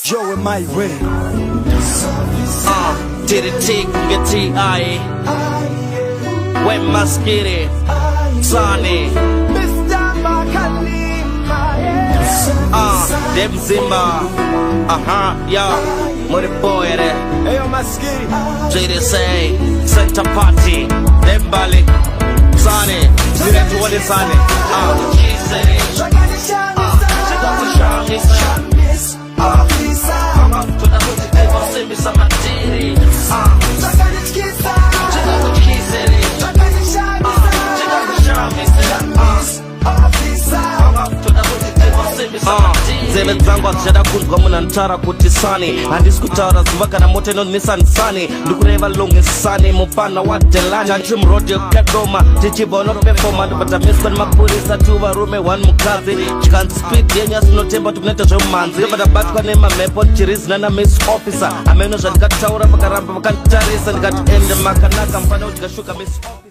Joe in my way. Did it take me T.I. Wet Maskiri Sani Dem Zimba yeah Mori boy Ayo Maskiri JDSA Center Party Dem Bali Sani Zire tuwali Sani Zeme zangu akishada kuzwa muna ntara kutisani Andis kutara zivaka na mote non misan sani Ndukureva lungi sani mupana wa delani Chanchum rodi ukadoma Tichibo no performant But I miss when mapurisa tuwa rume one mukazi She can't speak yenyas no tempo tukuneta jomanzi But I bat kwa nema mepo chiriz nana miss officer Ameno jadika taura pakaramba pakantarisa Nikat ende makanaka mpana utikashuka miss officer